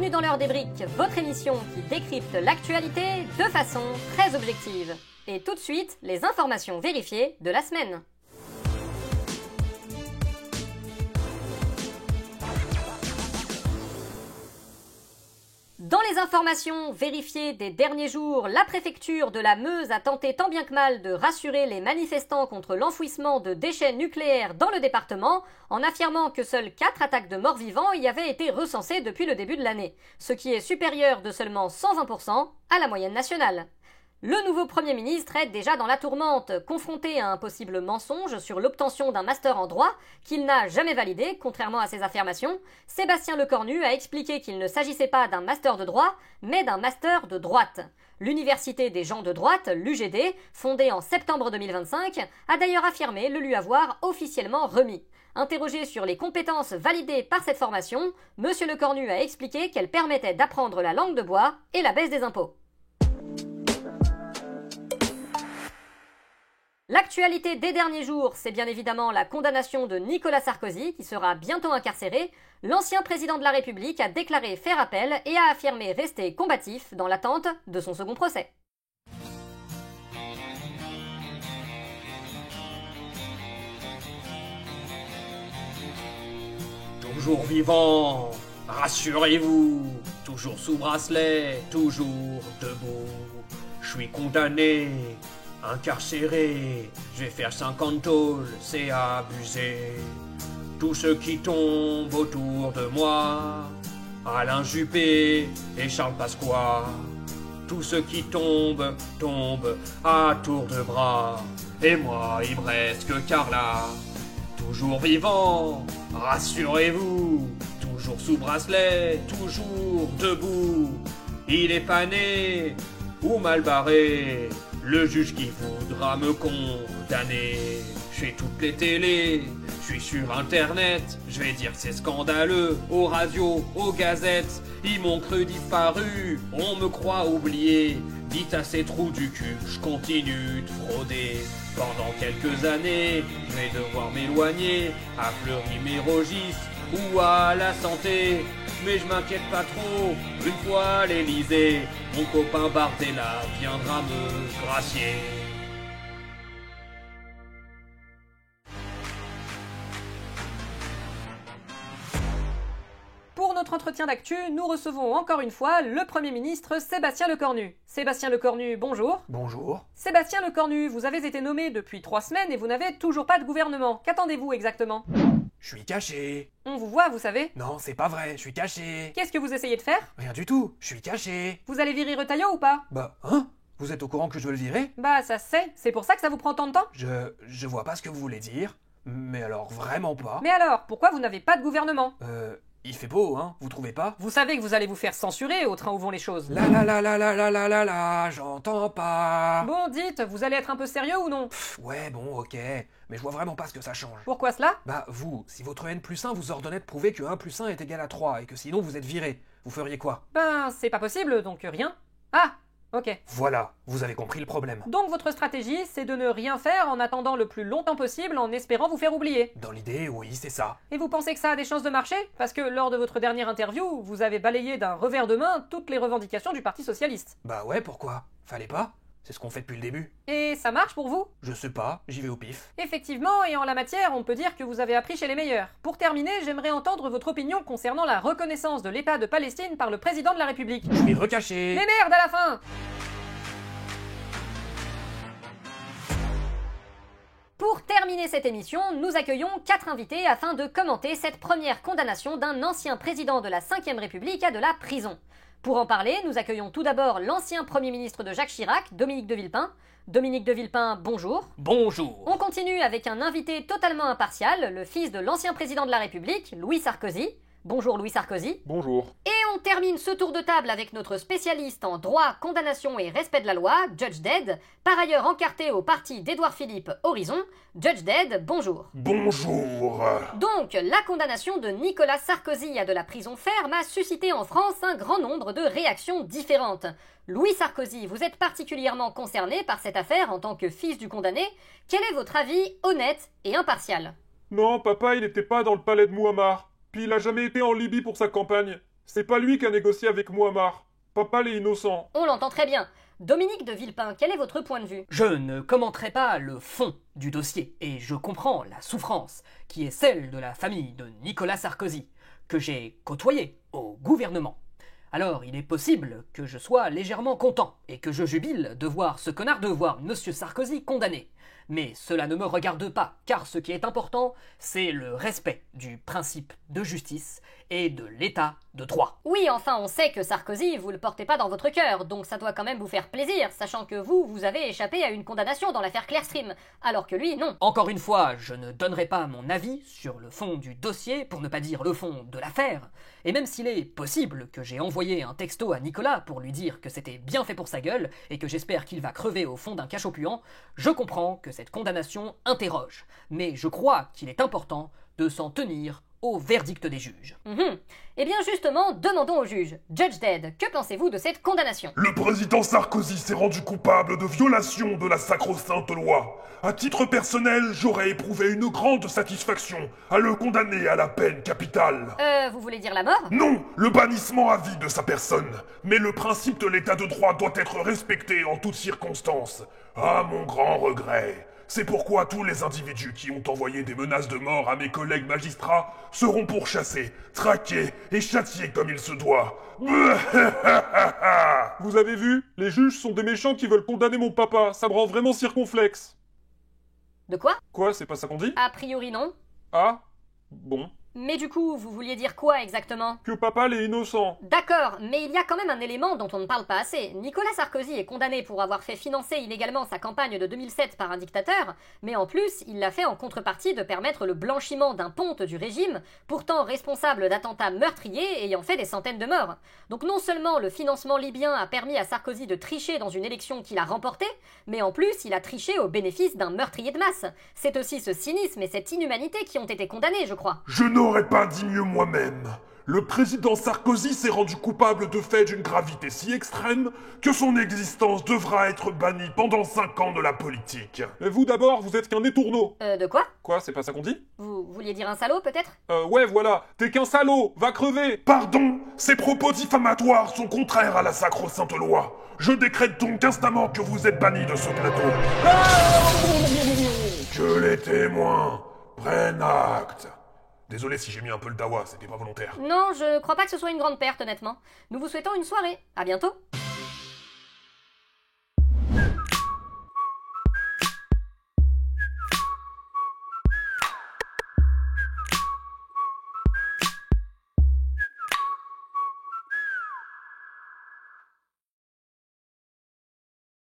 bienvenue dans l'heure des briques, votre émission qui décrypte l'actualité de façon très objective. Et tout de suite, les informations vérifiées de la semaine. Dans les informations vérifiées des derniers jours, la préfecture de la Meuse a tenté tant bien que mal de rassurer les manifestants contre l'enfouissement de déchets nucléaires dans le département, en affirmant que seules 4 attaques de morts vivants y avaient été recensées depuis le début de l'année, ce qui est supérieur de seulement 120% à la moyenne nationale. Le nouveau Premier ministre est déjà dans la tourmente, confronté à un possible mensonge sur l'obtention d'un master en droit qu'il n'a jamais validé, contrairement à ses affirmations. Sébastien Lecornu a expliqué qu'il ne s'agissait pas d'un master de droit, mais d'un master de droite. L'Université des gens de droite, l'UGD, fondée en septembre 2025, a d'ailleurs affirmé le lui avoir officiellement remis. Interrogé sur les compétences validées par cette formation, M. Lecornu a expliqué qu'elle permettait d'apprendre la langue de bois et la baisse des impôts. L'actualité des derniers jours, c'est bien évidemment la condamnation de Nicolas Sarkozy, qui sera bientôt incarcéré. L'ancien président de la République a déclaré faire appel et a affirmé rester combatif dans l'attente de son second procès. Toujours vivant, rassurez-vous, toujours sous bracelet, toujours debout. Je suis condamné, incarcéré, je vais faire 50 tôles, c'est abusé. Tous ceux qui tombent autour de moi, Alain Juppé et Charles Pasqua. Tous ceux qui tombent à tour de bras. Et moi, il me reste que Carla. Toujours vivant, rassurez-vous, toujours sous bracelet, toujours debout. Il est pas né ou mal barré, le juge qui voudra me condamner. Je fais toutes les télés, je suis sur internet, je vais dire que c'est scandaleux, aux radios, aux gazettes, ils m'ont cru disparu, on me croit oublié. Dites à ces trous du cul, je continue de frauder. Pendant quelques années, je vais devoir m'éloigner à Fleury-Mérogis ou à la santé. Mais je m'inquiète pas trop, une fois à l'Elysée, mon copain Bardella viendra me gracier. Pour notre entretien d'actu, nous recevons encore une fois le Premier ministre Sébastien Lecornu. Sébastien Lecornu, bonjour. Bonjour. Sébastien Lecornu, vous avez été nommé depuis 3 semaines et vous n'avez toujours pas de gouvernement. Qu'attendez-vous exactement ? Je suis caché. On vous voit, vous savez. Non, c'est pas vrai, je suis caché. Qu'est-ce que vous essayez de faire ? Rien du tout, je suis caché. Vous allez virer Retailleau ou pas ? Bah, hein ? Vous êtes au courant que je veux le virer ? Bah, ça se sait. C'est pour ça que ça vous prend tant de temps ? Je vois pas ce que vous voulez dire. Mais alors, vraiment pas. Mais alors, pourquoi vous n'avez pas de gouvernement ? Il fait beau, hein, vous trouvez pas ? Vous savez que vous allez vous faire censurer au train où vont les choses. La, j'entends pas. Bon, dites, vous allez être un peu sérieux ou non ? Ouais, bon, ok. Mais je vois vraiment pas ce que ça change. Pourquoi cela ? Bah, vous, si votre N+1 vous ordonnait de prouver que 1 + 1 est égal à 3 et que sinon vous êtes viré, vous feriez quoi ? Ben, c'est pas possible, donc rien. Ah, ok. Voilà, vous avez compris le problème. Donc votre stratégie, c'est de ne rien faire en attendant le plus longtemps possible en espérant vous faire oublier. Dans l'idée, oui, c'est ça. Et vous pensez que ça a des chances de marcher ? Parce que lors de votre dernière interview, vous avez balayé d'un revers de main toutes les revendications du Parti Socialiste. Bah ouais, pourquoi ? Fallait pas ? C'est ce qu'on fait depuis le début. Et ça marche pour vous ? Je sais pas, j'y vais au pif. Effectivement, et en la matière, on peut dire que vous avez appris chez les meilleurs. Pour terminer, j'aimerais entendre votre opinion concernant la reconnaissance de l'État de Palestine par le président de la République. Je vais recacher. Mais merde à la fin ! Pour terminer cette émission, nous accueillons 4 invités afin de commenter cette première condamnation d'un ancien président de la Ve République à de la prison. Pour en parler, nous accueillons tout d'abord l'ancien Premier ministre de Jacques Chirac, Dominique de Villepin. Dominique de Villepin, bonjour. Bonjour. On continue avec un invité totalement impartial, le fils de l'ancien président de la République, Louis Sarkozy. Bonjour Louis Sarkozy. Bonjour. Et on termine ce tour de table avec notre spécialiste en droit, condamnation et respect de la loi, Judge Dead, par ailleurs encarté au parti d'Édouard Philippe Horizon. Judge Dead, bonjour. Bonjour. Donc, la condamnation de Nicolas Sarkozy à de la prison ferme a suscité en France un grand nombre de réactions différentes. Louis Sarkozy, vous êtes particulièrement concerné par cette affaire en tant que fils du condamné. Quel est votre avis honnête et impartial ? Non, papa, il n'était pas dans le palais de Mouammar. Puis il a jamais été en Libye pour sa campagne. C'est pas lui qui a négocié avec Muammar. Papa l'est innocent. On l'entend très bien. Dominique de Villepin, quel est votre point de vue? Je ne commenterai pas le fond du dossier, et je comprends la souffrance qui est celle de la famille de Nicolas Sarkozy, que j'ai côtoyé au gouvernement. Alors il est possible que je sois légèrement content, et que je jubile de voir ce connard de voir Monsieur Sarkozy condamné. Mais cela ne me regarde pas, car ce qui est important, c'est le respect du principe de justice et de l'état de droit. Oui, enfin, on sait que Sarkozy, vous le portez pas dans votre cœur, donc ça doit quand même vous faire plaisir, sachant que vous avez échappé à une condamnation dans l'affaire Clearstream, alors que lui, non. Encore une fois, je ne donnerai pas mon avis sur le fond du dossier, pour ne pas dire le fond de l'affaire, et même s'il est possible que j'ai envoyé un texto à Nicolas pour lui dire que c'était bien fait pour sa gueule, et que j'espère qu'il va crever au fond d'un cachot puant, je comprends que cette condamnation interroge, mais je crois qu'il est important de s'en tenir au verdict des juges. Eh bien justement, demandons au juge. Judge Dead, que pensez-vous de cette condamnation? Le président Sarkozy s'est rendu coupable de violation de la sacro-sainte loi. À titre personnel, j'aurais éprouvé une grande satisfaction à le condamner à la peine capitale. Vous voulez dire la mort? Non, le bannissement à vie de sa personne. Mais le principe de l'état de droit doit être respecté en toutes circonstances. À mon grand regret. C'est pourquoi tous les individus qui ont envoyé des menaces de mort à mes collègues magistrats seront pourchassés, traqués et châtiés comme il se doit. Vous avez vu? Les juges sont des méchants qui veulent condamner mon papa. Ça me rend vraiment circonflexe. De quoi? Quoi, c'est pas ça qu'on dit? A priori non. Ah? Bon. Mais du coup, vous vouliez dire quoi exactement? Que papa l'est innocent. D'accord, mais il y a quand même un élément dont on ne parle pas assez. Nicolas Sarkozy est condamné pour avoir fait financer illégalement sa campagne de 2007 par un dictateur, mais en plus, il l'a fait en contrepartie de permettre le blanchiment d'un ponte du régime, pourtant responsable d'attentats meurtriers ayant fait des centaines de morts. Donc non seulement le financement libyen a permis à Sarkozy de tricher dans une élection qu'il a remportée, mais en plus, il a triché au bénéfice d'un meurtrier de masse. C'est aussi ce cynisme et cette inhumanité qui ont été condamnés, je crois. Je n'aurais pas dit mieux moi-même. Le président Sarkozy s'est rendu coupable de faits d'une gravité si extrême que son existence devra être bannie pendant 5 ans de la politique. Et vous d'abord, vous êtes qu'un étourneau. De quoi? Quoi, c'est pas ça qu'on dit? Vous vouliez dire un salaud, peut-être? Ouais, voilà. T'es qu'un salaud. Va crever. Pardon, ces propos diffamatoires sont contraires à la sacro-sainte loi. Je décrète donc instamment que vous êtes banni de ce plateau. Que les témoins prennent acte. Désolé si j'ai mis un peu le dawa, c'était pas volontaire. Non, je crois pas que ce soit une grande perte, honnêtement. Nous vous souhaitons une soirée. À bientôt.